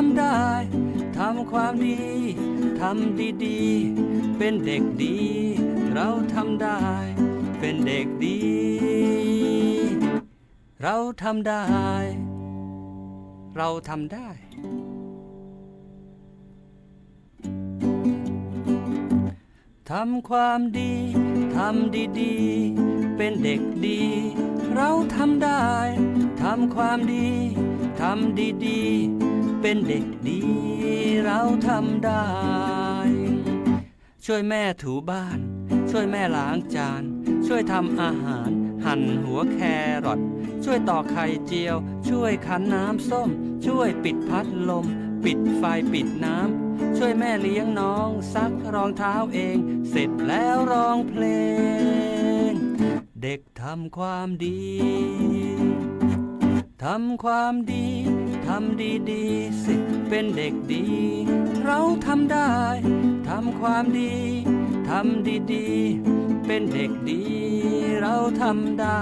ำได้ทำความดีทำดีๆเป็นเด็กดีเราทำได้เป็นเด็กดีเราทำได้เราทำได้ทำความดีทำดีๆเป็นเด็กดีเราทำได้ทำความดีทำดีๆเป็นเด็กดีเราทำได้ช่วยแม่ถูบ้านช่วยแม่ล้างจานช่วยทำอาหารหั่นหัวแครอทช่วยตอกไข่เจียวช่วยคั้นน้ำส้มช่วยปิดพัดลมปิดไฟปิดน้ำช่วยแม่เลี้ยงน้องซักรองเท้าเองเสร็จแล้วร้องเพลงเด็กทำความดีทำความดีทำดีๆสิเป็นเด็กดีเราทำได้ทำความดีทำดีๆเป็นเด็กดีเราทำได้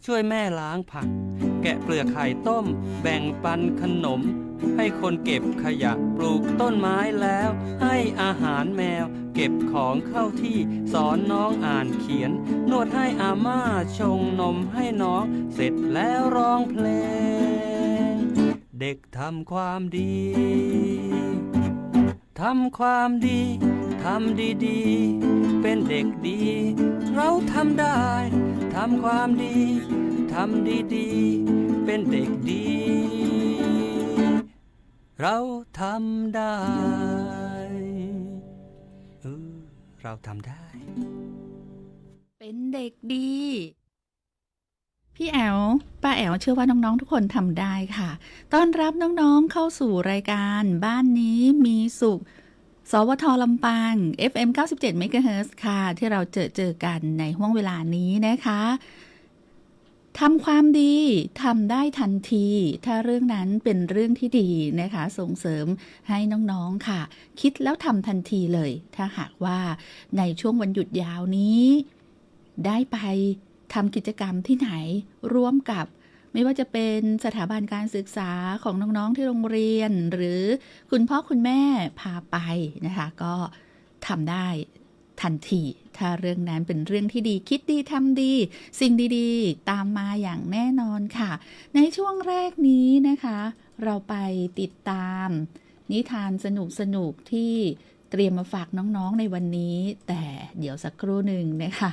ช่วยแม่ล้างผักแกะเปลือกไข่ต้มแบ่งปันขนมให้คนเก็บขยะปลูกต้นไม้แล้วให้อาหารแมวเก็บของเข้าที่สอนน้องอ่านเขียนนวดให้อาม่าชงนมให้น้องเสร็จแล้วร้องเพลงเด็กทำความดีทำความดีทำดีๆเป็นเด็กดีเราทำได้ทำความดีทำดีๆเป็นเด็กดีเราทำได้เราทำได้เป็นเด็กดีพี่แอลป้าแอลเชื่อว่าน้องๆทุกคนทำได้ค่ะต้อนรับน้องๆเข้าสู่รายการบ้านนี้มีสุขสวท.ลำปาง FM 97 เมกะเฮิรตซ์ค่ะที่เราเจอกันในห้วงเวลานี้นะคะทำความดีทำได้ทันทีถ้าเรื่องนั้นเป็นเรื่องที่ดีนะคะส่งเสริมให้น้องๆค่ะคิดแล้วทำทันทีเลยถ้าหากว่าในช่วงวันหยุดยาวนี้ได้ไปทำกิจกรรมที่ไหนร่วมกับไม่ว่าจะเป็นสถาบันการศึกษาของน้องๆที่โรงเรียนหรือคุณพ่อคุณแม่พาไปนะคะก็ทำได้ทันทีถ้าเรื่องนั้นเป็นเรื่องที่ดีคิดดีทำดีสิ่งดีๆตามมาอย่างแน่นอนค่ะในช่วงแรกนี้นะคะเราไปติดตามนิทานสนุกๆที่เตรียมมาฝากน้องๆในวันนี้แต่เดี๋ยวสักครู่หนึ่งนะคะ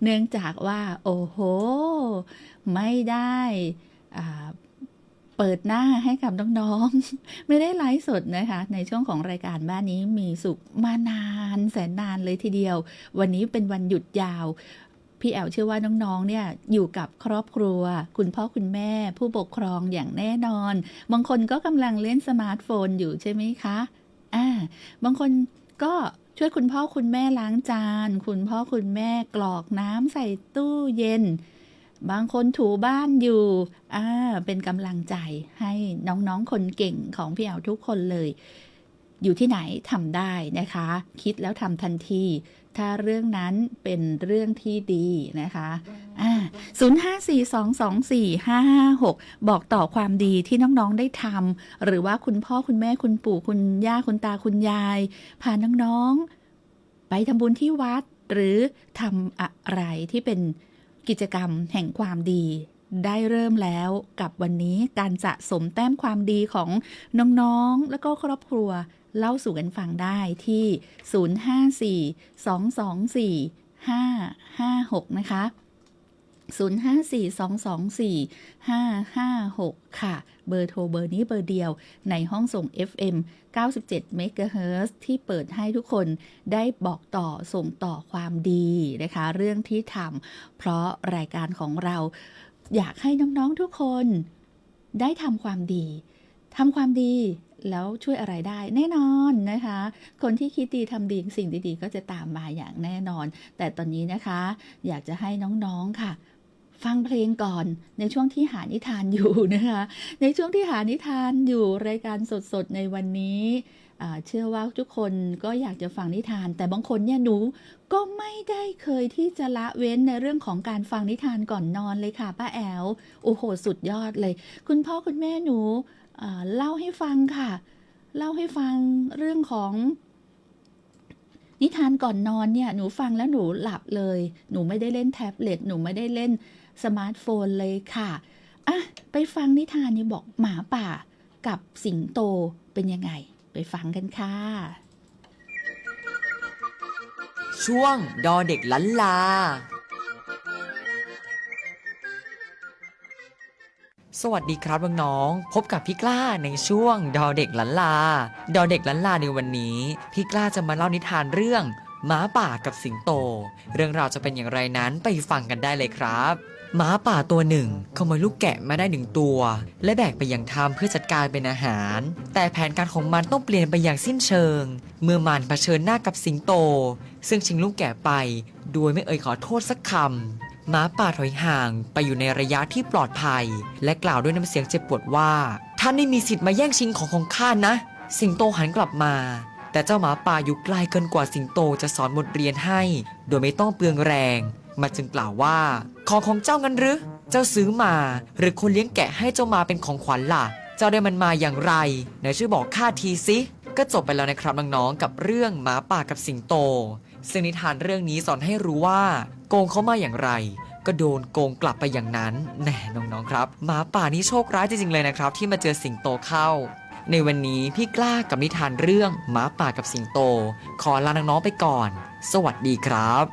เนื่องจากว่าโอ้โหไม่ได้เปิดหน้าให้กับน้องๆไม่ได้ไลฟ์สดนะคะในช่วงของรายการบ้านนี้มีสุขมานานแสนนานเลยทีเดียววันนี้เป็นวันหยุดยาวพี่แอลเชื่อว่าน้องๆเนี่ยอยู่กับครอบครัวคุณพ่อคุณแม่ผู้ปกครองอย่างแน่นอนบางคนก็กำลังเล่นสมาร์ทโฟนอยู่ใช่ไหมคะบางคนก็ช่วยคุณพ่อคุณแม่ล้างจานคุณพ่อคุณแม่กรอกน้ำใส่ตู้เย็นบางคนถูบ้านอยู่เป็นกำลังใจให้น้องๆคนเก่งของพี่แอลทุกคนเลยอยู่ที่ไหนทำได้นะคะคิดแล้วทำทันทีถ้าเรื่องนั้นเป็นเรื่องที่ดีนะคะ0542245556บอกต่อความดีที่น้องๆได้ทำหรือว่าคุณพ่อคุณแม่คุณปู่คุณย่าคุณตาคุณยายพาน้องๆไปทำบุญที่วัดหรือทำอะไรที่เป็นกิจกรรมแห่งความดีได้เริ่มแล้วกับวันนี้การสะสมแต้มความดีของน้องๆแล้วก็ครอบครัวเล่าสู่กันฟังได้ที่0542245556นะคะ0542245556ค่ะเบอร์โทรเบอร์นี้เบอร์เดียวในห้องส่ง FM 97 เมกะเฮิรตซ์ที่เปิดให้ทุกคนได้บอกต่อส่งต่อความดีนะคะเรื่องที่ทำเพราะรายการของเราอยากให้น้องๆทุกคนได้ทำความดีแล้วช่วยอะไรได้แน่นอนนะคะคนที่คิดดีทำดีสิ่งดีๆก็จะตามมาอย่างแน่นอนแต่ตอนนี้นะคะอยากจะให้น้องๆค่ะฟังเพลงก่อนในช่วงที่หานิทานอยู่นะคะในช่วงที่หานิทานอยู่รายการสดๆในวันนี้เชื่อว่าทุกคนก็อยากจะฟังนิทานแต่บางคนเนี่ยหนูก็ไม่ได้เคยที่จะละเว้นในเรื่องของการฟังนิทานก่อนนอนเลยค่ะป้าแอลโอ้โหสุดยอดเลยคุณพ่อคุณแม่หนู เล่าให้ฟังค่ะเล่าให้ฟังเรื่องของนิทานก่อนนอนเนี่ยหนูฟังแล้วหนูหลับเลยหนูไม่ได้เล่นแท็บเล็ตหนูไม่ได้เล่นสมาร์ทโฟนเลยค่ะไปฟังนิทานนี้บอกหมาป่ากับสิงโตเป็นยังไงไปฟังกันค่ะช่วงดอเด็กลันลาสวัสดีครับน้องๆพบกับพี่กล้าในช่วงดอเด็กลันลาดอเด็กลันลาในวันนี้พี่กล้าจะมาเล่านิทานเรื่องหมาป่ากับสิงโตเรื่องราวจะเป็นอย่างไรนั้นไปฟังกันได้เลยครับหมาป่าตัวหนึ่งขโมยลูกแกะมาได้1 ตัวและแบกไปยังถ้ำเพื่อจัดการเป็นอาหารแต่แผนการของมันต้องเปลี่ยนไปอย่างสิ้นเชิงเมื่อมันเผชิญหน้ากับสิงโตซึ่งชิงลูกแกะไปโดยไม่เอ่ยขอโทษสักคำหมาป่าถอยห่างไปอยู่ในระยะที่ปลอดภัยและกล่าวด้วยน้ำเสียงเจ็บปวดว่าท่านไม่มีสิทธิ์มาแย่งชิงของข้านะสิงโตหันกลับมาแต่เจ้าหมาป่าอยู่ไกลเกินกว่าสิงโตจะสอนบทเรียนให้โดยไม่ต้องเปลืองแรงมันจึงกล่าวว่าของเจ้างั้นหรือเจ้าซื้อมาหรือคนเลี้ยงแกะให้เจ้ามาเป็นของขวัญล่ะเจ้าได้มันมาอย่างไรไหนช่วยบอกข้าทีสิก็จบไปแล้วนะครับน้องๆกับเรื่องหมาป่ากับสิงโตซึ่งนิทานเรื่องนี้สอนให้รู้ว่าโกงเขามาอย่างไรก็โดนโกงกลับไปอย่างนั้นแน่น้องๆครับหมาป่านี่โชคร้ายจริงๆเลยนะครับที่มาเจอสิงโตเข้าในวันนี้พี่กล้ากับนิทานเรื่องหมาป่ากับสิงโตขอลาน้องๆไปก่อนสวัสดีครับ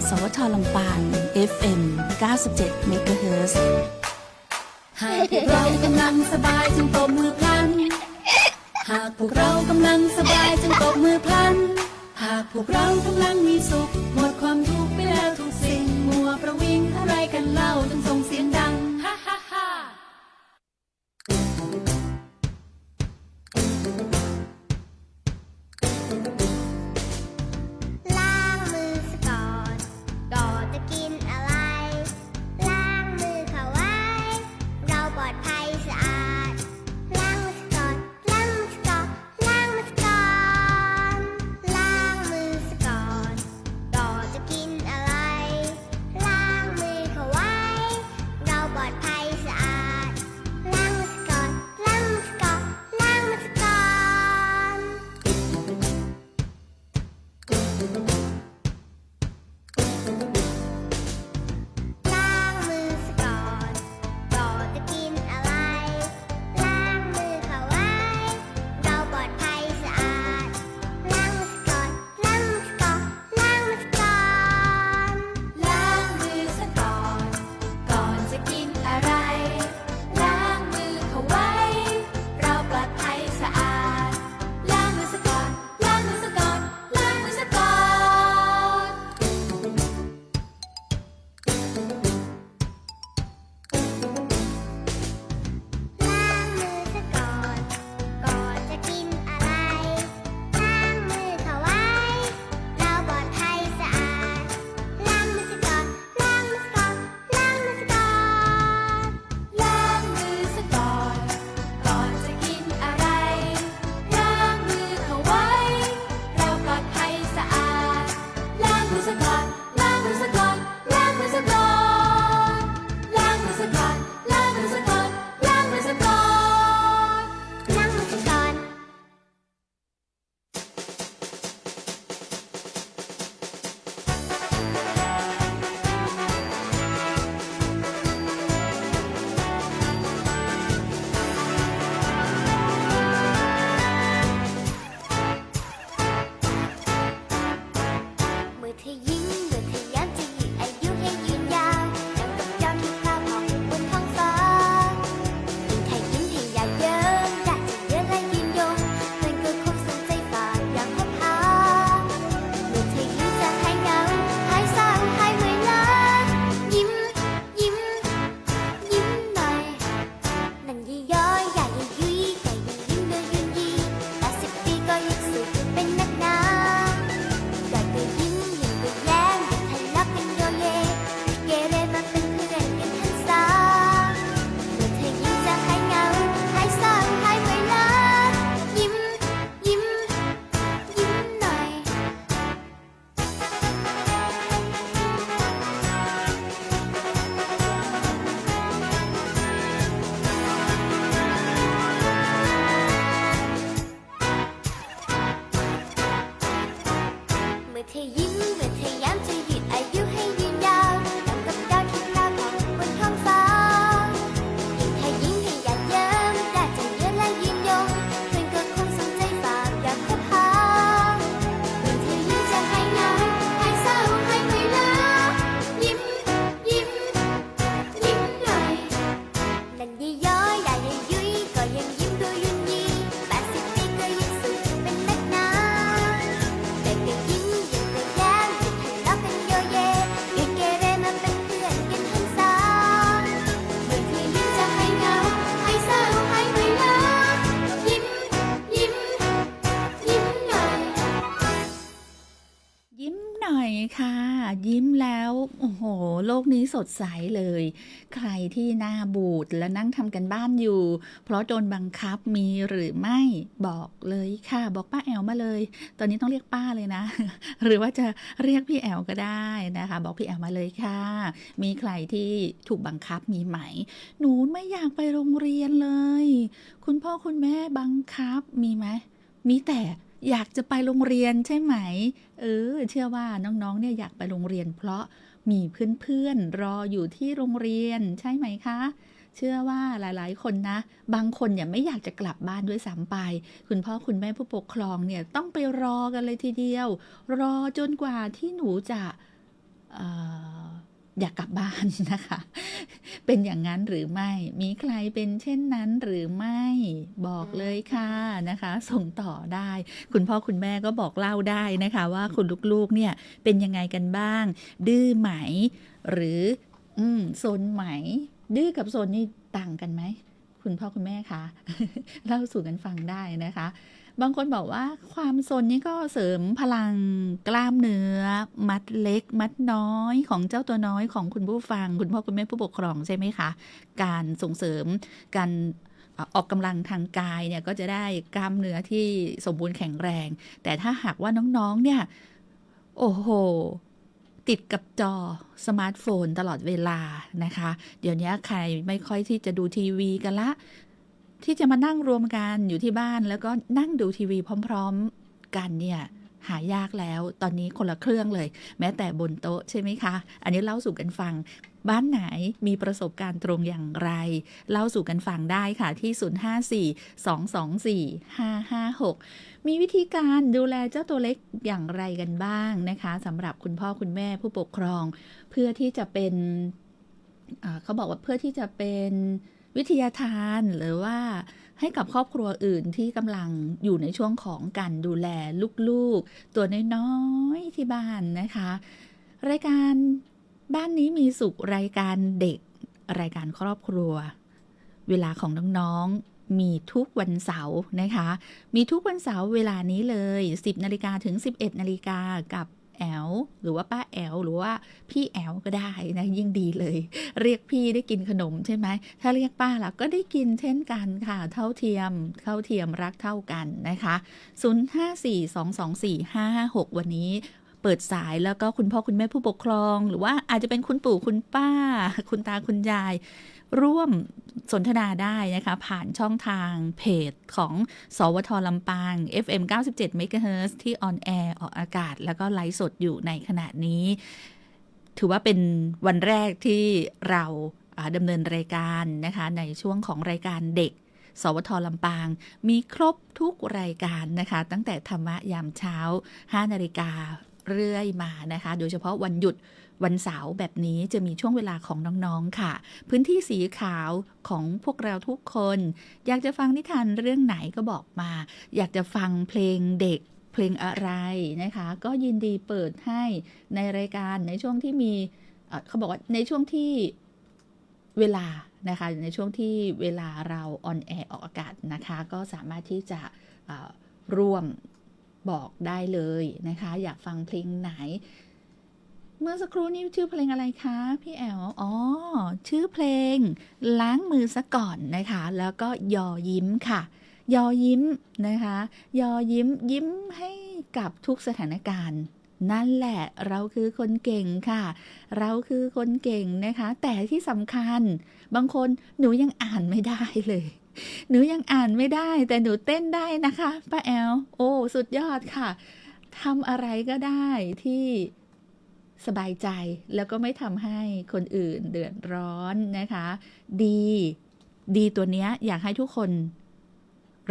สวทลำปาง FM 97 MHz หากพวกเรากำลังสบายจงตบมือพลันหากพวกเรากำลังสบายจงตบมือพลันหากพวกเรากำลังมีสุขหมดความทุกข์ไปแล้วทุกสิ่งมัวประวิงอะไรกันเล่าจงส่งเสียงดังฮ่าฮ่าฮ่าเ เธอยิ้มเมื่อเธอย้ำจะยืดอายุให้ยืนยาวดังกับดาวที่พราวพราวบนท้องฟ้ายิ่งเธอยิ้มให้อยากเยิ้มได้จะเยอะและยืนยงเพื่อนก็คงสนใจฝากอยากพบหาเมื่อเธอยิ้มจะหายเหงาหายเศร้าหายเมื่อยล้ายิ้มยิ้มยิ้มหน่อยนั่นยี่ย้อยใหญ่ยุยแต่ยังยิ้มโดยยืนยี80 ปีก็ยังสุดเป็นนักหนา อยากจะยิ้มอยากจะแย้มอยากให้รักกันโยเยเกเรมาเป็นเพื่อนกันทันสาเมื่อเธอยิ้มจะหายเหงาหายเศร้าหายเมื่อยล้ายิ้มยิ้มยิ้มหน่อย เมื่อเธอยิ้มเมื่อเธอย้ำจะยืดอายุให้ยืนยาวดังกับดาวที่พราวพราวบนท้องฟ้ายิ่งเธอยิ้มให้อยากเยิ้มได้จะเยอะและยืนยงเพื่อนก็คงสนใจฝากอยากคบหาเมื่อเธอยิ้มจะหายเหงาหายเศร้าหายเมื่อยล้ายิ้มยิ้มยิ้มหน่อยนั่นยี่ย้อยได้ยังยุยก็ยังยิ้มดูยุ่นยี80 ปีก็ยังสุดเป็นนักหนา แต่ก็ยิ้มอยากจะแย้มอยากให้รักกันโยเยหยุดเกเรมาเป็นเพื่อนกันทันสาเมื่อเธอยิ้มจะหายเหงาหายเศร้าหายเมื่อยล้ายิ้มยิ้มยิ้มหน่อย ยิ้มหน่อยค่ะ ยิ้มแล้วโอ้โหโลกนี้สดใสเลย ใครที่หน้าบูดและนั่งทำกันบ้านอยู่ เพราะโดนบังคับมีหรือไม่บอกเลยค่ะ บอกป้าแอวมาเลย ตอนนี้ต้องเรียกป้าเลยนะ หรือว่าจะเรียกพี่แอวก็ได้นะคะ บอกพี่แอวมาเลยค่ะ มีใครที่ถูกบังคับมีไหม หนูไม่อยากไปโรงเรียนเลย คุณพ่อคุณแม่บังคับมีไหม มีแต่อยากจะไปโรงเรียนใช่ไหม เชื่อว่าน้องๆ เนี่ยอยากไปโรงเรียนเพราะมีเพื่อนๆ รออยู่ที่โรงเรียนใช่ไหมคะ เชื่อว่าหลายๆ คนนะ บางคนเนี่ยไม่อยากจะกลับบ้านด้วยซ้ำไป คุณพ่อคุณแม่ผู้ปกครองเนี่ยต้องไปรอกันเลยทีเดียว รอจนกว่าที่หนูจะเอ่ออยากกลับบ้านนะคะ เป็นอย่างนั้นหรือไม่ มีใครเป็นเช่นนั้นหรือไม่ บอกเลยค่ะนะคะ ส่งต่อได้ คุณพ่อคุณแม่ก็บอกเล่าได้นะคะ ว่าคุณลูกๆเนี่ยเป็นยังไงกันบ้าง ดื้อไหม หรือซนไหม ดื้อกับซนนี่ต่างกันไหม คุณพ่อคุณแม่คะ เล่าสู่กันฟังได้นะคะ บางคนบอกว่าความซนนี่ก็เสริมพลังกล้ามเนื้อ มัดเล็ก มัดน้อยของเจ้าตัวน้อยของคุณผู้ฟัง คุณพ่อคุณแม่ผู้ปกครองใช่ไหมคะ การส่งเสริมการออกกำลังทางกายเนี่ยก็จะได้กล้ามเนื้อที่สมบูรณ์แข็งแรง แต่ถ้าหากว่าน้องๆเนี่ยโอ้โห ติดกับจอสมาร์ทโฟนตลอดเวลานะคะ เดี๋ยวนี้ใครไม่ค่อยที่จะดูทีวีกันละ ที่จะมานั่งรวมกันอยู่ที่บ้านแล้วก็นั่งดูทีวีพร้อมๆกันเนี่ยหายากแล้วตอนนี้คนละเครื่องเลย แม้แต่บนโต๊ะใช่ไหมคะ อันนี้เล่าสู่กันฟัง บ้านไหนมีประสบการณ์ตรงอย่างไร เล่าสู่กันฟังได้ค่ะที่ 054-224-556 มีวิธีการดูแลเจ้าตัวเล็กอย่างไรกันบ้างนะคะสำหรับคุณพ่อคุณแม่ผู้ปกครอง เพื่อที่จะเป็นเขาบอกว่าเพื่อที่จะเป็นวิทยาทานหรือว่าให้กับครอบครัวอื่นที่กำลังอยู่ในช่วงของการดูแลลูกๆตัวน้อยๆที่บ้านนะคะ รายการบ้านนี้มีสุขรายการเด็กรายการครอบครัว เวลาของน้องๆมีทุกวันเสาร์นะคะ มีทุกวันเสาร์เวลานี้เลย 10 นาฬิกาถึง 11 นาฬิกากับแอลหรือว่าป้าแอลหรือว่าพี่แอลก็ได้นะยิ่งดีเลย เรียกพี่ได้กินขนมใช่ไหมถ้าเรียกป้าล่ะก็ได้กินเช่นกันค่ะเท่าเทียมรักเท่ากันนะคะ 054-224-556 วันนี้เปิดสายแล้วก็คุณพ่อคุณแม่ผู้ปกครอง หรือว่าอาจจะเป็นคุณปู่คุณป้า คุณตาคุณยาย ร่วมสนทนาได้นะคะผ่านช่องทางเพจของสวทลำปาง FM 97 MHz ที่ออนแอร์ออกอากาศแล้วก็ไลฟ์สดอยู่ในขณะนี้ ถือว่าเป็นวันแรกที่เราดำเนินรายการนะคะในช่วงของรายการเด็กสวทลำปางมีครบทุกรายการนะคะตั้งแต่ธรรมะยามเช้า 5 นาฬิกา เรื่อยมานะคะ โดยเฉพาะวันหยุดวันเสาร์แบบนี้จะมีช่วงเวลาของน้องๆค่ะพื้นที่สีขาวของพวกเราทุกคนอยากจะฟังนิทานเรื่องไหนก็บอกมาอยากจะฟังเพลงเด็กเพลงอะไรนะคะก็ยินดีเปิดให้ในรายการในช่วงที่มีเขาบอกว่าในช่วงที่เวลานะคะในช่วงที่เวลาเราออนแอร์ออกอากาศนะคะก็สามารถที่จะร่วมบอกได้เลยนะคะอยากฟังเพลงไหนเมื่อสักครู่นี้ชื่อเพลงอะไรคะพี่แอลชื่อเพลงล้างมือซะก่อนนะคะแล้วก็ยอยิ้มค่ะยอยิ้มนะคะยอยิ้มยิ้มให้กับทุกสถานการณ์นั่นแหละเราคือคนเก่งค่ะเราคือคนเก่งนะคะแต่ที่สำคัญบางคนหนูยังอ่านไม่ได้เลยหนูยังอ่านไม่ได้แต่หนูเต้นได้นะคะป้าแอลโอ้สุดยอดค่ะทำอะไรก็ได้ที่สบายใจแล้วก็ไม่ทำให้คนอื่นเดือดร้อนนะคะดีตัวเนี้ยอยากให้ทุกคน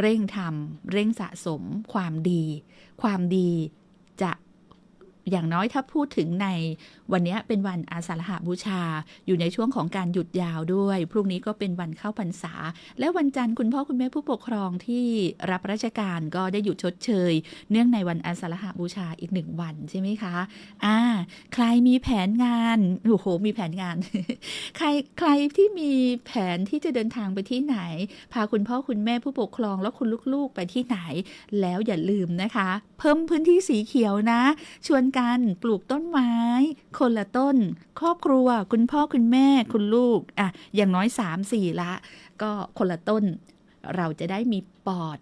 เร่งทำเร่งสะสมความดีจะอย่างน้อยถ้าพูดถึงในวันนี้เป็นวันอาสาฬหบูชาอยู่ในช่วงของการหยุดยาวด้วยพรุ่งนี้ก็เป็นวันเข้าพรรษาและวันจันทร์คุณพ่อคุณแม่ผู้ปกครองที่รับราชการก็ได้หยุดชดเชยเนื่องในวันอาสาฬหบูชาอีก1วันใช่ไหมคะใครมีแผนงานโอ้โหมีแผนงาน ใครที่มีแผนที่จะเดินทางไปที่ไหนพาคุณพ่อคุณแม่ผู้ปกครองแล้วคุณลูกๆไปที่ไหนแล้วอย่าลืมนะคะเพิ่มพื้นที่สีเขียวนะชวนกันปลูกต้นไม้คนละต้นครอบครัวคุณพ่อคุณแม่คุณลูกอย่างน้อย 3-4 ละก็คนละต้นเราจะได้มีปอด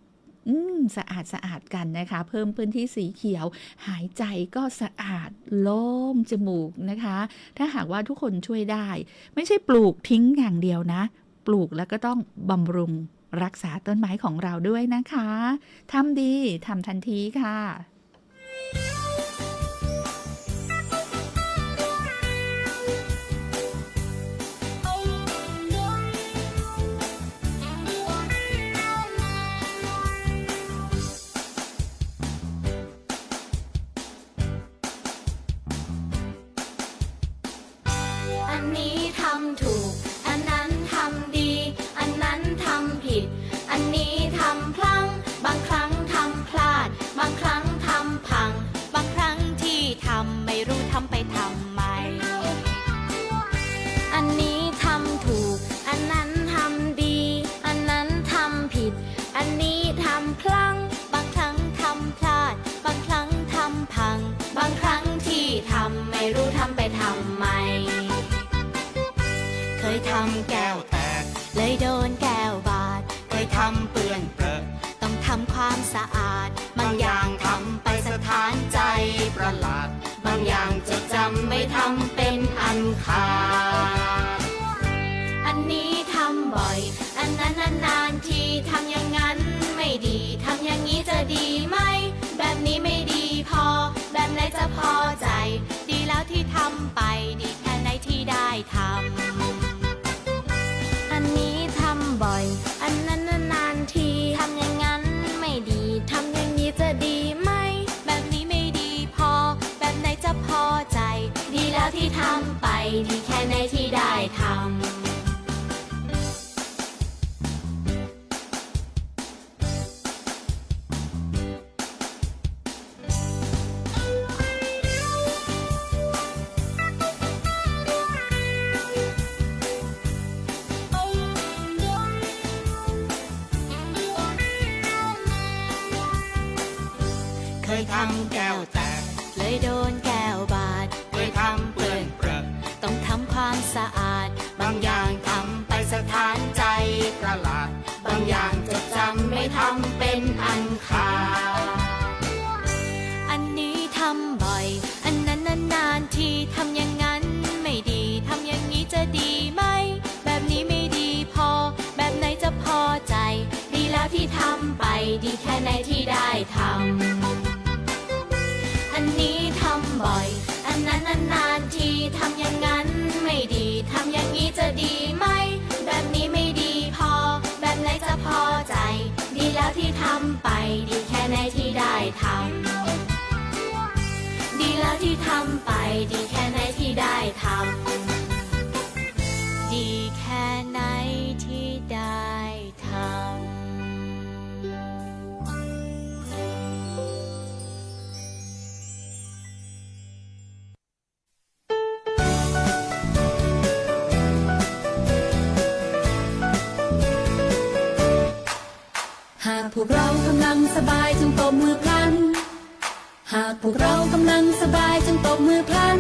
สะอาดกันนะคะเพิ่มพื้นที่สีเขียวหายใจก็สะอาดโล่งจมูกนะคะถ้าหากว่าทุกคนช่วยได้ไม่ใช่ปลูกทิ้งอย่างเดียวนะปลูกแล้วก็ต้องบำรุงรักษาต้นไม้ของเราด้วยนะคะทำดีทำทันทีค่ะอันนี้ทำถูกอันนั้นทำดีอันนั้นทำผิดอันนี้ทำพลั้งบางครั้งทำพลาดบางครั้งทำพังบางครั้งที่ทำไม่รู้ทำไปทำไมอันนี้ทำถูกอันนั้นทำดีอันนั้นทำผิดอันนี้ทำพลั้งบางครั้งทำพลาดบางครั้งทำพังบางครั้งที่ทำไม่รู้ทำไปทำไมเคยทำแก้วแตกเลยโดนแก้วบาดเคยทำเปื้อนเปรอะต้องทำความสะอาดบางอย่างทำไปสถานใจประหลาดบางอย่างจดจำไม่ทำเป็นอันขาดอันนี้ทำบ่อยอันนั้นนานๆทีทำอย่างนั้นไม่ดีทำอย่างนี้จะดีไหมแบบนี้ไม่ดีพอแบบไหนจะพอใจดีแล้วที่ทำไปดีแค่ไหนที่ได้ทำอันนี้ทำบ่อยอันนั้นนานๆทีทำอย่างนั้นไม่ดีทำอย่างนี้จะดีไหมแบบนี้ไม่ดีพอแบบไหนจะพอใจดีแล้วที่ทำไปดีแค่ไหนที่ได้ทำเคยทำแก้วแตกเลยโดนแก้วบาดเคยทำเปื้อนเปรอะต้องทำความสะอาดบางอย่างทำไปสถานใจประหลาดบางอย่างจดจำไม่ทำเป็นอันขาดอันนี้ทำบ่อยอันนั้นนานๆทีทำอย่างนั้นไม่ดีทำอย่างนี้จะดีไหมแบบนี้ไม่ดีพอแบบไหนจะพอใจดีแล้วที่ทำไปดีแค่ไหนที่ได้ทำอันนี้ทำบ่อยอันนั้นนานๆทีทำอย่างนั้นไม่ดีทำอย่างนี้จะดีไหมแบบนี้ไม่ดีพอแบบไหนจะพอใจดีแล้วที่ทำไปดีแค่ไหนที่ได้ทำดีแล้ว ดีแค่ไหนที่ได้ทำดีแค่ไหนที่ได้ทำหากพวกเรากำลังสบายจงตบมือพลันหากพวกเรากำลังสบายจงตบมือพลัน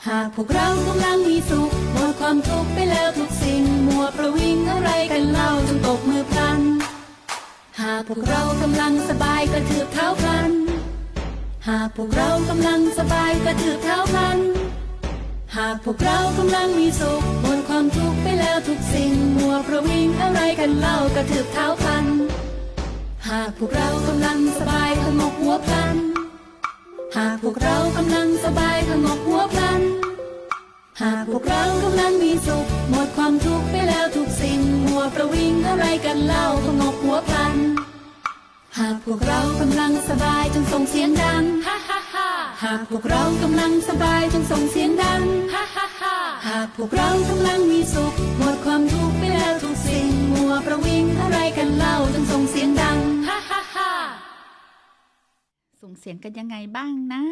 หากพวกเรากำลังมีสุขหมดความทุกข์ไปแล้วทุกสิ่งมัวประวิงอะไรกันเล่าจงตบมือพลันหากพวกเรากำลังสบายกระทืบเท้าพลันหากพวกเรากำลังสบายกระทืบเท้าพลันหากพวกเรากำลังมีสุขหมดความทุกข์ไปแล้วทุกสิ่งมัวประวิงอะไรกันเล่ากระทืบเท้าพลันหากพวกเรากำลังสบายขงกหัวพลันหากพวกเรากำลังสบายขงกหัวพลันหากพวกเรากำลังมีสุขหมดความทุกข์ไปแล้วทุกสิ่งมัวประวิงอะไรกันเล่าขงกหัวพลันหากพวกเรากำลังสบายจงส่งเสียงดังฮ่าฮ่าฮ่าหากพวกเรากำลังสบายจงส่งเสียงดังฮ่าฮ่าฮ่าหากพวกเรากำลังมีสุขหมดความทุกข์ไปแล้วทุกสิ่งมัวประวิงอะไรกันเล่าจงส่งเสียงดังฮ่าฮ่าฮ่า ส่งเสียงกันยังไงบ้างนะ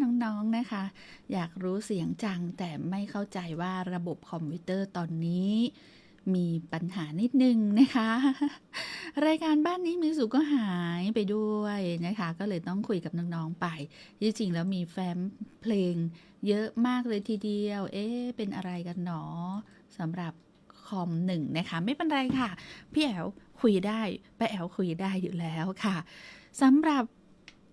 น้องๆนะคะ อยากรู้เสียงจังแต่ไม่เข้าใจว่าระบบคอมพิวเตอร์ตอนนี้มีปัญหานิดนึงนะคะ รายการบ้านนี้มีสุขก็หายไปด้วยนะคะ ก็เลยต้องคุยกับน้องๆไปที่จริงแล้วมีแฟ้มเพลงเยอะมากเลยทีเดียวเป็นอะไรกันหนอสำหรับคอมหนึ่งนะคะไม่เป็นไรค่ะพี่แอลคุยได้ป้าแอลคุยได้อยู่แล้วค่ะสำหรับ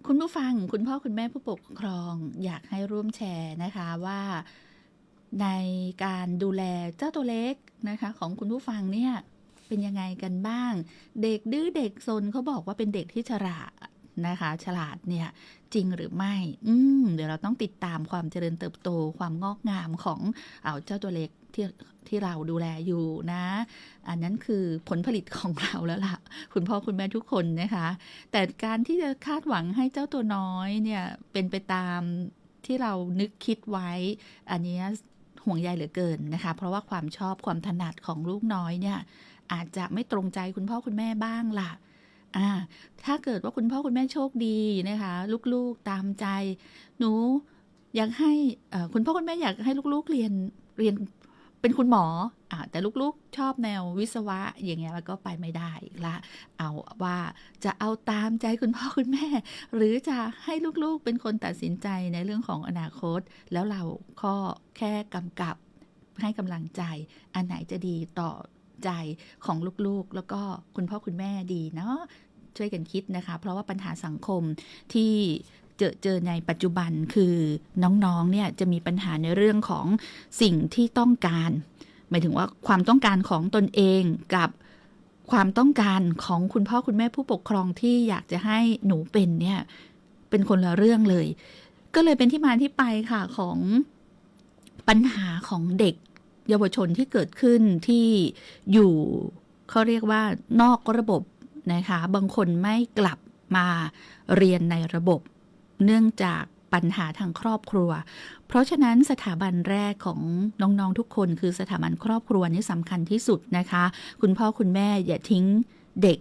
คุณผู้ฟังคุณพ่อคุณแม่ผู้ปกครองอยากให้ร่วมแชร์นะคะว่าในการดูแลเจ้าตัวเล็กนะคะของคุณผู้ฟังเนี่ยเป็นยังไงกันบ้างเด็กดื้อเด็กซนเขาบอกว่าเป็นเด็กที่ฉลาดนะคะฉลาดเนี่ยจริงหรือไม่เดี๋ยวเราต้องติดตามความเจริญเติบโตความงอกงามของเจ้าตัวเล็กที่เราดูแลอยู่นะอันนั้นคือผลผลิตของเราแล้วล่ะคุณพ่อคุณแม่ทุกคนนะคะแต่การที่จะคาดหวังให้เจ้าตัวน้อยเนี่ยเป็นไปตามที่เรานึกคิดไว้อันนี้ห่วงใยเหลือเกินนะคะเพราะว่าความชอบความถนัดของลูกน้อยเนี่ยอาจจะไม่ตรงใจคุณพ่อคุณแม่บ้างล่ะถ้าเกิดว่าคุณพ่อคุณแม่โชคดีนะคะลูกๆตามใจหนูอยากให้คุณพ่อคุณแม่อยากให้ลูกๆเรียนเป็นคุณหมอแต่ลูกๆชอบแนววิศวะอย่างเงี้ยแล้วก็ไปไม่ได้ละเอาว่าจะเอาตามใจคุณพ่อคุณแม่หรือจะให้ลูกๆเป็นคนตัดสินใจในเรื่องของอนาคตแล้วเราก็แค่กำกับให้กำลังใจอันไหนจะดีต่อใจของลูกๆแล้วก็คุณพ่อคุณแม่ดีเนาะช่วยกันคิดนะคะเพราะว่าปัญหาสังคมที่เจอในปัจจุบันคือน้องๆเนี่ยจะมีปัญหาในเรื่องของสิ่งที่ต้องการหมายถึงว่าความต้องการของตนเองกับความต้องการของคุณพ่อคุณแม่ผู้ปกครองที่อยากจะให้หนูเป็นเนี่ยเป็นคนละเรื่องเลยก็เลยเป็นที่มาที่ไปค่ะของปัญหาของเด็กเยาวชนที่เกิดขึ้นที่อยู่เขาเรียกว่านอกระบบนะคะบางคนไม่กลับมาเรียนในระบบเนื่องจากปัญหาทางครอบครัวเพราะฉะนั้นสถาบันแรกของน้องๆทุกคนคือสถาบันครอบครัวนี่สำคัญที่สุดนะคะคุณพ่อคุณแม่อย่าทิ้งเด็ก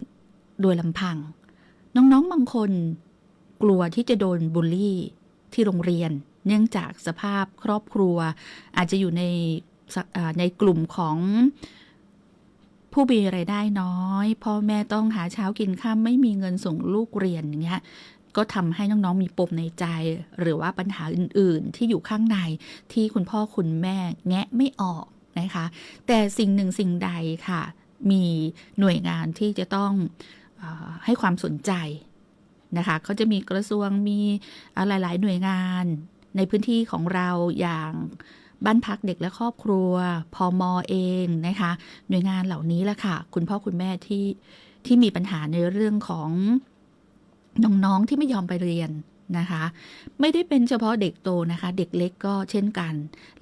โดยลำพังน้องๆบางคนกลัวที่จะโดนบูลลี่ที่โรงเรียนเนื่องจากสภาพครอบครัวอาจจะอยู่ในกลุ่มของผู้มีรายได้น้อยพ่อแม่ต้องหาเช้ากินค่ำไม่มีเงินส่งลูกเรียนอย่างเงี้ยก็ทำให้น้องๆมีปมในใจหรือว่าปัญหาอื่นๆที่อยู่ข้างในที่คุณพ่อคุณแม่แงะไม่ออกนะคะแต่สิ่งหนึ่งสิ่งใดค่ะมีหน่วยงานที่จะต้องให้ความสนใจนะคะเขาจะมีกระทรวงมีหลายๆหน่วยงานในพื้นที่ของเราอย่างบ้านพักเด็กและครอบครัวพม.เองนะคะหน่วยงานเหล่านี้แหละค่ะคุณพ่อคุณแม่ที่มีปัญหาในเรื่องของน้องๆที่ไม่ยอมไปเรียนนะคะไม่ได้เป็นเฉพาะเด็กโตนะคะเด็กเล็กก็เช่นกัน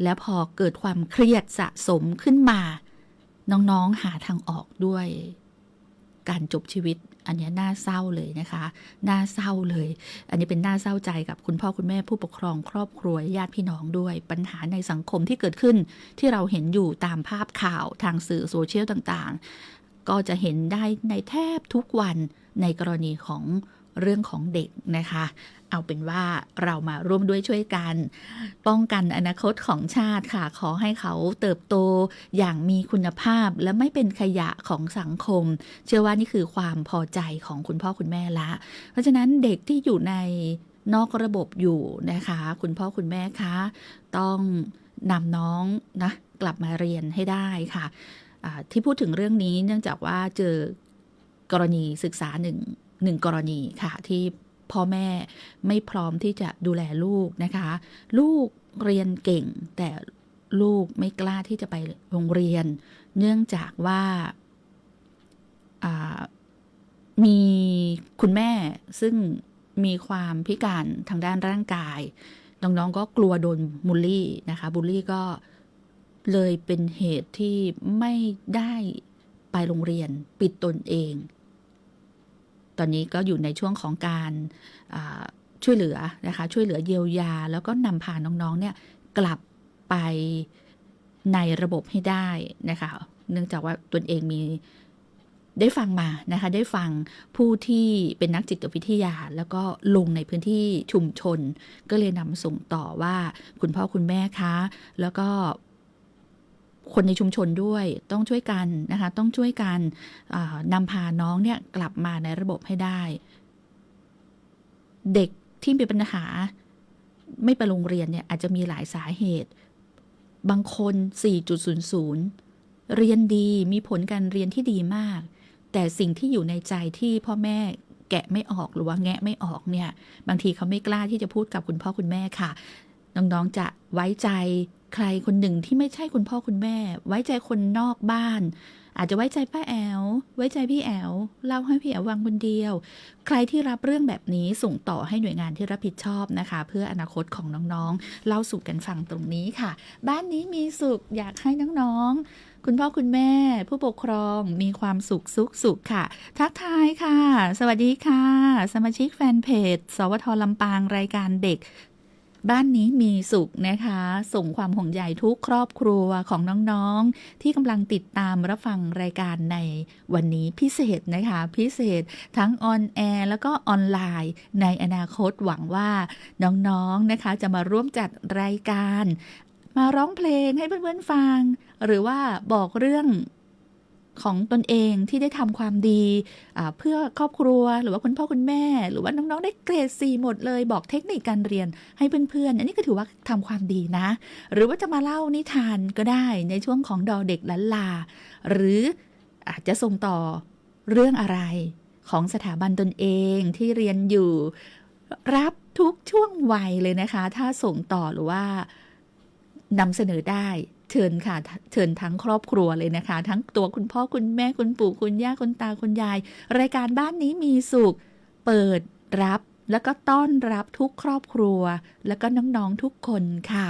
แล้วพอเกิดความเครียดสะสมขึ้นมาน้องๆหาทางออกด้วย การจบชีวิตอันนี้น่าเศร้าเลยนะคะน่าเศร้าเลยอันนี้เป็นน่าเศร้าใจกับคุณพ่อคุณแม่ผู้ปกครองครอบครัวญาติพี่น้องด้วยปัญหาในสังคมที่เกิดขึ้นที่เราเห็นอยู่ตามภาพข่าวทางสื่อโซเชียลต่างๆก็จะเห็นได้ในแทบทุกวันในกรณีของเรื่องของเด็กนะคะเอาเป็นว่าเรามาร่วมด้วยช่วยกันป้องกันอนาคตของชาติค่ะขอให้เขาเติบโตอย่างมีคุณภาพและไม่เป็นขยะของสังคมเชื่อว่านี่คือความพอใจของคุณพ่อคุณแม่ละเพราะฉะนั้นเด็กที่อยู่ในนอกระบบอยู่นะคะคุณพ่อคุณแม่คะต้องนำน้องนะกลับมาเรียนให้ได้ค่ะที่พูดถึงเรื่องนี้เนื่องจากว่าเจอกรณีศึกษาหนึ่งกรณีค่ะที่พ่อแม่ไม่พร้อมที่จะดูแลลูกนะคะลูกเรียนเก่งแต่ลูกไม่กล้าที่จะไปโรงเรียนเนื่องจากว่ามีคุณแม่ซึ่งมีความพิการทางด้านร่างกายน้องๆก็กลัวโดนบูลลี่นะคะบูลลี่ก็เลยเป็นเหตุที่ไม่ได้ไปโรงเรียนปิดตนเองตอนนี้ก็อยู่ในช่วงของการช่วยเหลือนะคะช่วยเหลือเยียวยาแล้วก็นำพาน้องๆเนี่ยกลับไปในระบบให้ได้นะคะเนื่องจากว่าตนเองมีได้ฟังมานะคะได้ฟังผู้ที่เป็นนักจิตวิทยาแล้วก็ลงในพื้นที่ชุมชนก็เลยนำส่งต่อว่าคุณพ่อคุณแม่คะแล้วก็คนในชุมชนด้วยต้องช่วยกันนะคะต้องช่วยกันนำพาน้องเนี่ยกลับมาในระบบให้ได้เด็กที่มีปัญหาไม่ไปโรงเรียนเนี่ยอาจจะมีหลายสาเหตุบางคน 4.00 เรียนดีมีผลการเรียนที่ดีมากแต่สิ่งที่อยู่ในใจที่พ่อแม่แกะไม่ออกหรือว่าแงะไม่ออกเนี่ยบางทีเขาไม่กล้าที่จะพูดกับคุณพ่อคุณแม่ค่ะน้องๆจะไว้ใจใครคนหนึ่งที่ไม่ใช่คุณพ่อคุณแม่ไว้ใจคนนอกบ้านอาจจะไว้ใจป้าแอลไว้ใจพี่แอลเล่าให้พี่แอลฟังคนเดียวใครที่รับเรื่องแบบนี้ส่งต่อให้หน่วยงานที่รับผิดชอบนะคะเพื่ออนาคตของน้องๆเล่าสู่กันฟังตรงนี้ค่ะบ้านนี้มีสุขอยากให้น้องๆคุณพ่อคุณแม่ผู้ปกครองมีความสุขค่ะทักทายค่ะสวัสดีค่ะสมาชิกแฟนเพจสวท.ลำปางรายการเด็กบ้านนี้มีสุขนะคะส่งความห่วงใยทุกครอบครัวของน้องๆที่กำลังติดตามรับฟังรายการในวันนี้พิเศษนะคะพิเศษทั้งออนแอร์แล้วก็ออนไลน์ในอนาคตหวังว่าน้องๆนะคะจะมาร่วมจัดรายการมาร้องเพลงให้เพื่อนๆฟังหรือว่าบอกเรื่องของตนเองที่ได้ทำความดีเพื่อครอบครัวหรือว่าคุณพ่อคุณแม่หรือว่าน้องๆได้เกรด 4 หมดเลยบอกเทคนิคการเรียนให้เพื่อนๆอันนี้ก็ถือว่าทำความดีนะหรือว่าจะมาเล่านิทานก็ได้ในช่วงของดอเด็กล้านลาหรืออาจจะส่งต่อเรื่องอะไรของสถาบันตนเองที่เรียนอยู่รับทุกช่วงวัยเลยนะคะถ้าส่งต่อหรือว่านำเสนอได้เชิญค่ะเชิญทั้งครอบครัวเลยนะคะทั้งตัวคุณพ่อคุณแม่คุณปู่คุณย่าคุณตาคุณยายรายการบ้านนี้มีสุขเปิดรับแล้วก็ต้อนรับทุกครอบครัวแล้วก็น้องๆทุกคนค่ะ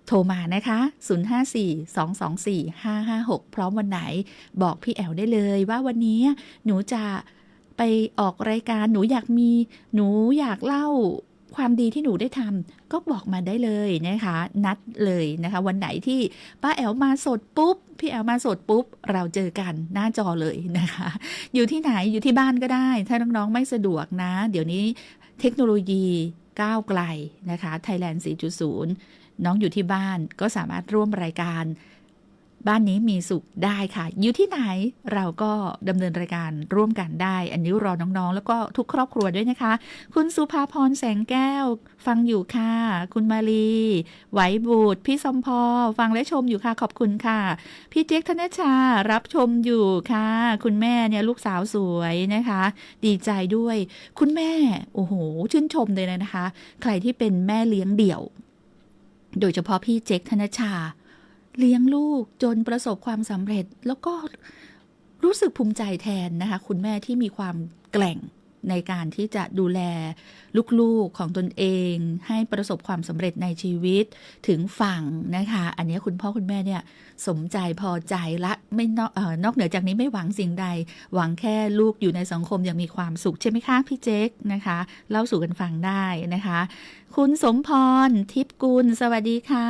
โทรมานะคะ054-224-556พร้อมวันไหนบอกพี่แอลได้เลยว่าวันนี้หนูจะไปออกรายการหนูอยากเล่าความดีที่หนูได้ทำก็บอกมาได้เลยนะคะนัดเลยนะคะวันไหนที่ป้าแอลมาสดปุ๊บพี่แอลมาสดปุ๊บเราเจอกันหน้าจอเลยนะคะอยู่ที่ไหนอยู่ที่บ้านก็ได้ถ้าน้องๆไม่สะดวกนะเดี๋ยวนี้เทคโนโลยีก้าวไกลนะคะ Thailand 4.0 น้องอยู่ที่บ้านก็สามารถร่วมรายการบ้านนี้มีสุขได้ค่ะอยู่ที่ไหนเราก็ดำเนินรายการร่วมกันได้อันนี้รอน้องๆแล้วก็ทุกครอบครัวด้วยนะคะคุณสุภาพรแสงแก้วฟังอยู่ค่ะคุณมาลีไหวบุตรพี่สมพอฟังและชมอยู่ค่ะขอบคุณค่ะพี่เจ๊กธนชารับชมอยู่ค่ะคุณแม่เนี่ยลูกสาวสวยนะคะดีใจด้วยคุณแม่โอ้โหชื่นชมเลยนะคะใครที่เป็นแม่เลี้ยงเดี่ยวโดยเฉพาะพี่เจ๊กธนชาเลี้ยงลูกจนประสบความสำเร็จแล้วก็รู้สึกภูมิใจแทนนะคะคุณแม่ที่มีความแกร่ง ในการที่จะดูแลลูกๆของตนเองให้ประสบความสำเร็จในชีวิตถึงฝั่งนะคะ อันนี้คุณพ่อคุณแม่เนี่ยสมใจพอใจละไม่นอกเหนือจากนี้ไม่หวังสิ่งใด หวังแค่ลูกอยู่ในสังคมอย่างมีความสุขใช่ไหมคะพี่เจ๊กนะคะเล่าสู่กันฟังได้นะคะ คุณสมพรทิพย์กุลสวัสดีค่ะ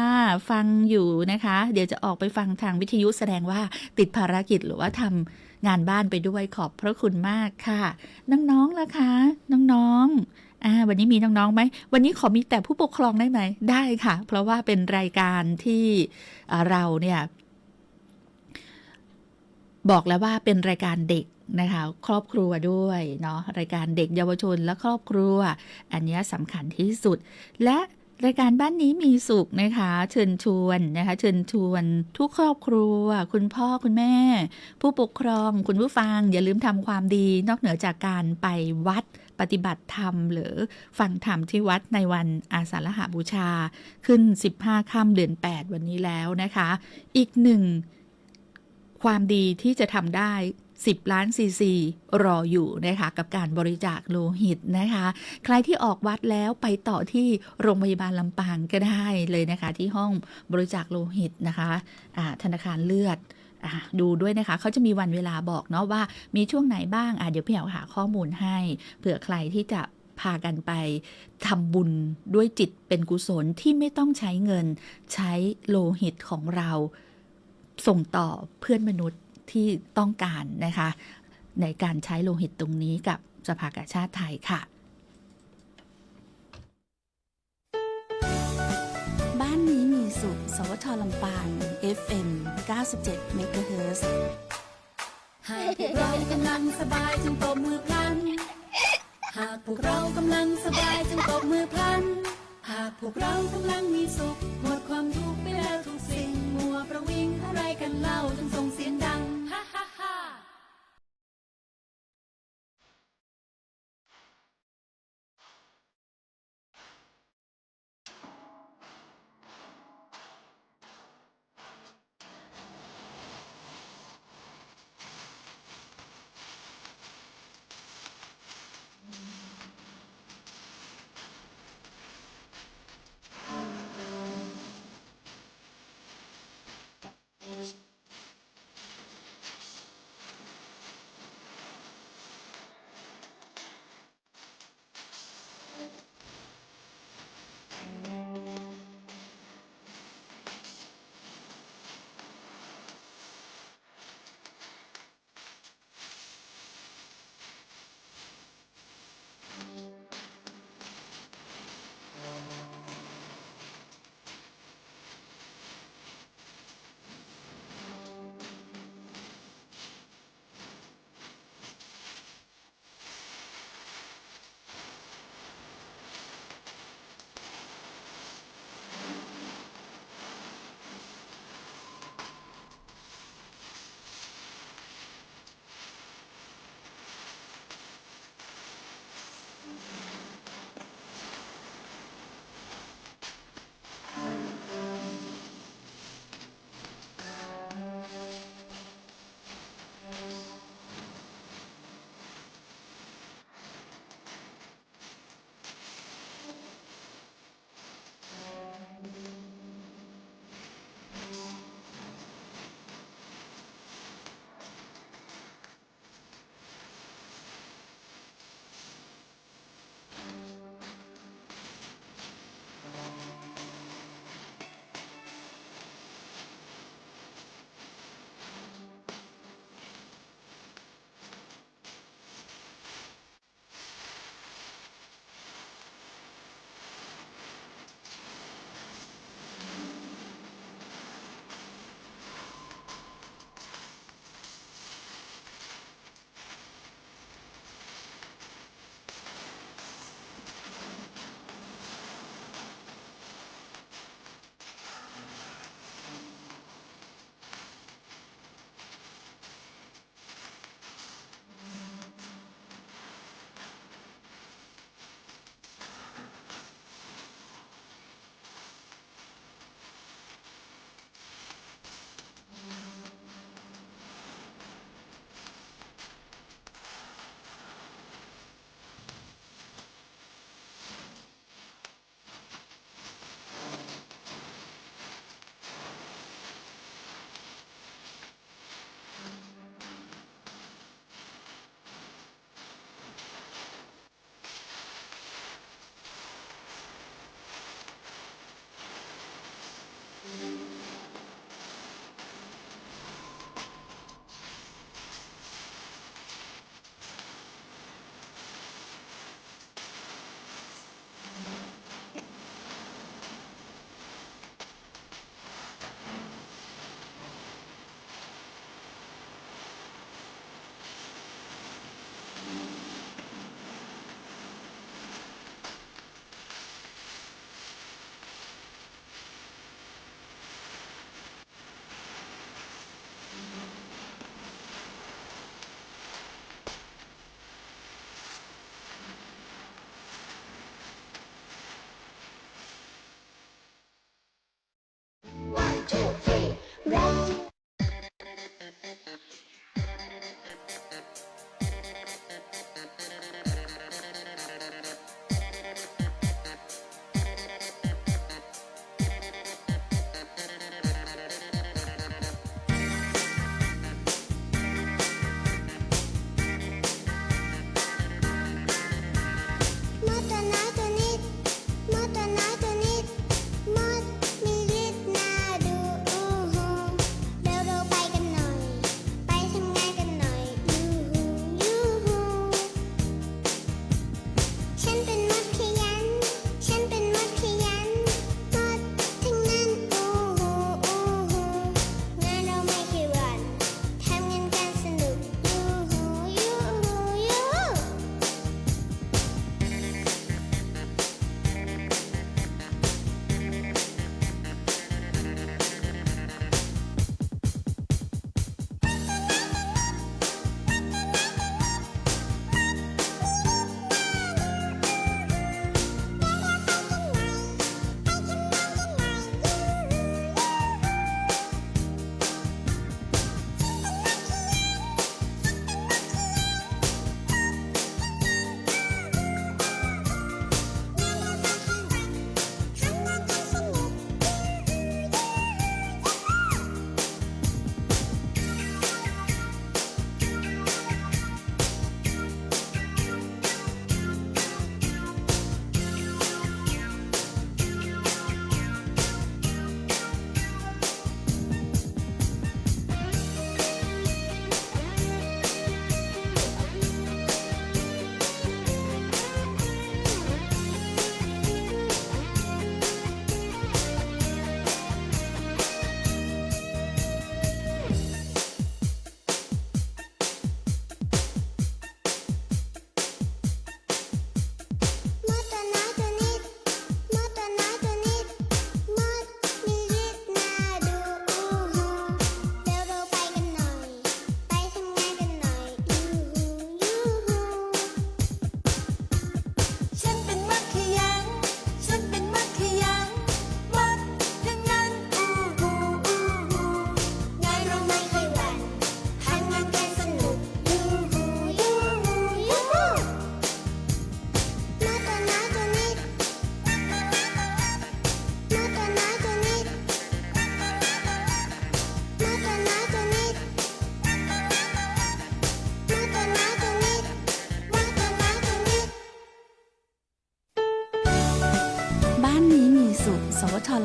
ฟังอยู่นะคะ เดี๋ยวจะออกไปฟังทางวิทยุแสดงว่าติดภารกิจหรือว่าทำงานบ้านไปด้วยขอบพระคุณมากค่ะน้องๆล่ะคะน้องๆวันนี้มีน้องๆไหมวันนี้ขอมีแต่ผู้ปกครองได้ไหมได้ค่ะ เพราะว่าเป็นรายการที่เราเนี่ยบอกแล้วว่าเป็นรายการเด็กนะคะครอบครัวด้วยเนาะรายการเด็กเยาวชนและครอบครัวอันนี้สำคัญที่สุดและรายการบ้านนี้มีสุขนะคะเชิญชวนนะคะเชิญชวนทุกครอบครัวคุณพ่อคุณแม่ผู้ปกครองคุณผู้ฟังอย่าลืมทำความดีนอกเหนือจากการไปวัดปฏิบัติธรรมหรือฟังธรรมที่วัดในวันอาสาฬหบูชาขึ้น15ค่ำเดือน8วันนี้แล้วนะคะอีกหนึ่งความดีที่จะทำได้10 ล้านซีซีรออยู่นะคะกับการบริจาคโลหิตนะคะใครที่ออกวัดแล้วไปต่อที่โรงพยาบาลลำปางก็ได้เลยนะคะที่ห้องบริจาคโลหิตนะคะธนาคารเลือดดูด้วยนะคะเขาจะมีวันเวลาบอกเนาะว่ามีช่วงไหนบ้างเดี๋ยวพี่เอาหาข้อมูลให้เผื่อใครที่จะพากันไปทำบุญด้วยจิตเป็นกุศลที่ไม่ต้องใช้เงินใช้โลหิตของเราส่งต่อเพื่อนมนุษย์ที่ต้องการนะคะในการใช้โลหิตตรงนี้กับสภากาชาติไทยค่ะบ้านนี้มีสุขสวทลำปาง FM 97 MHz หากพวกเรากำลังสบายจงตบมือพลัน หากพวกเรากำลังสบายจงตบมือพลัน หากพวกเรากำลังมีสุขหมดความทุกข์ไปแล้วทุกสิ่งมัวประวิงอะไรกันเล่าจงส่งเสียงดังฮ่าฮ่าฮ่า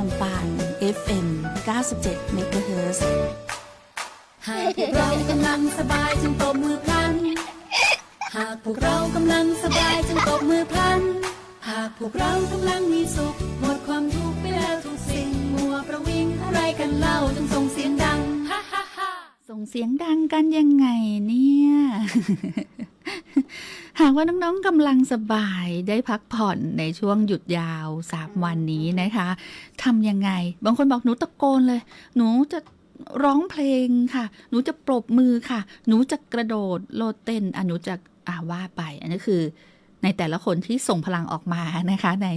ลำปาง FM 97 MHz หากพวกเรากำลังสบายจงตบมือพลัน หากพวกเรากำลังสบายจงตบมือพลัน หากพวกเรากำลังมีสุขหมดความทุกข์ไปแล้วทุกสิ่งมัวประวิงอะไรกันเล่าจงส่งเสียงดังฮ่าฮ่าฮ่า ส่งเสียงดังกันยังไงเนี่ย หากว่าน้องๆกำลังสบายได้พักผ่อนในช่วงหยุดยาว3 วันนี้นะคะทำยังไง บางคนบอกหนูตะโกนเลย หนูจะร้องเพลงค่ะ หนูจะปรบมือค่ะ หนูจะกระโดดโลดเต้นหนูจะว่าไป อันนี้คือในแต่ละคนที่ส่งพลังออกมานะคะ ใน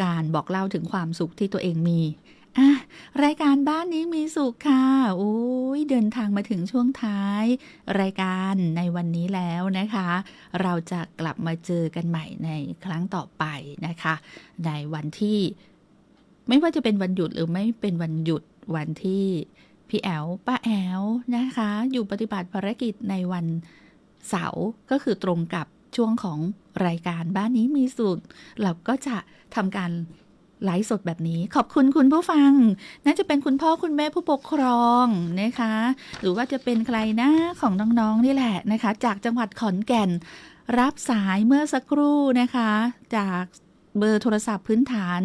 การบอกเล่าถึงความสุขที่ตัวเองมีรายการบ้านนี้มีสุขค่ะโอ้ยเดินทางมาถึงช่วงท้ายรายการในวันนี้แล้วนะคะ เราจะกลับมาเจอกันใหม่ในครั้งต่อไปนะคะ ในวันที่ไม่ว่าจะเป็นวันหยุดหรือไม่เป็นวันหยุดวันที่พี่แอลป้าแอลนะคะ อยู่ปฏิบัติภารกิจในวันเสาร์ก็คือตรงกับช่วงของรายการบ้านนี้มีสุขเราก็จะทำการไลฟ์สดแบบนี้ขอบคุณคุณผู้ฟังน่าจะเป็นคุณพ่อคุณแม่ผู้ปกครองนะคะหรือว่าจะเป็นใครนะของน้องๆนี่แหละนะคะจากจังหวัดขอนแก่นรับสายเมื่อสักครู่นะคะจากเบอร์โทรศัพท์พื้นฐาน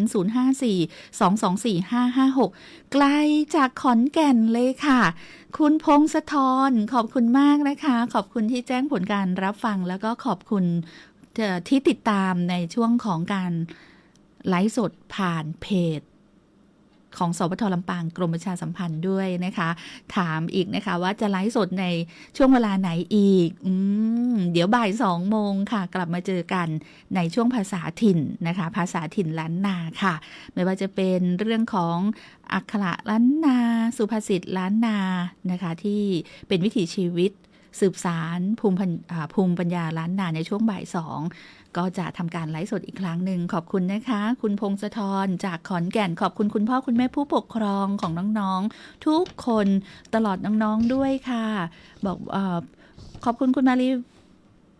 054-224-556 ไกลจากขอนแก่นเลยค่ะคุณพงศธรขอบคุณมากนะคะขอบคุณที่แจ้งผลการรับฟังแล้วก็ขอบคุณที่ติดตามในช่วงของการไลฟ์สดผ่านเพจของสปท.ลำปางกรมประชาสัมพันธ์ด้วยนะคะถามอีกนะคะว่าจะไลฟ์สดในช่วงเวลาไหนอีกเดี๋ยวบ่าย2 โมงค่ะกลับมาเจอกันในช่วงภาษาถิ่นนะคะภาษาถิ่นล้านนาค่ะไม่ว่าจะเป็นเรื่องของอักขระล้านนาสุภาษิตล้านนานะคะที่เป็นวิถีชีวิตสืบสารภูมิปัญญาล้านนาในช่วงบ่าย2ก็จะทำการไลฟ์สดอีกครั้งหนึ่งขอบคุณนะคะคุณพงศธรจากขอนแก่นขอบคุณคุณพ่อคุณแม่ผู้ปกครองของน้องๆทุกคนตลอดน้องๆด้วยค่ะบอกขอบคุณคุณมาลี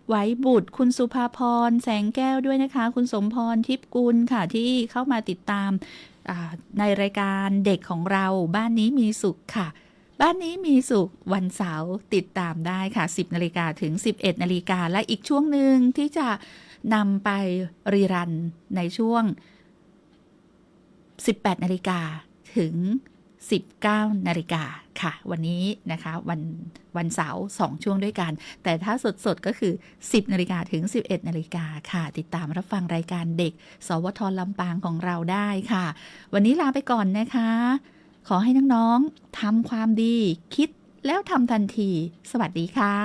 ไหวบุตรคุณสุภาพรแสงแก้วด้วยนะคะคุณสมพรทิพย์กุลค่ะที่เข้ามาติดตามในรายการเด็กของเราบ้านนี้มีสุขค่ะบ้านนี้มีสุขวันเสาร์ติดตามได้ค่ะ 10 นาฬิกาถึง 11 นาฬิกาและอีกช่วงหนึ่งที่จะนำไปรีรันในช่วง 18 นาฬิกาถึง 19 นาฬิกาค่ะวันนี้นะคะวันเสาร์2ช่วงด้วยกันแต่ถ้าสดๆก็คือ 10 นาฬิกาถึง 11 นาฬิกาค่ะติดตามรับฟังรายการเด็กสวท.ลำปางของเราได้ค่ะวันนี้ลาไปก่อนนะคะขอให้น้องๆทำความดีคิดแล้วทำทันทีสวัสดีค่ะ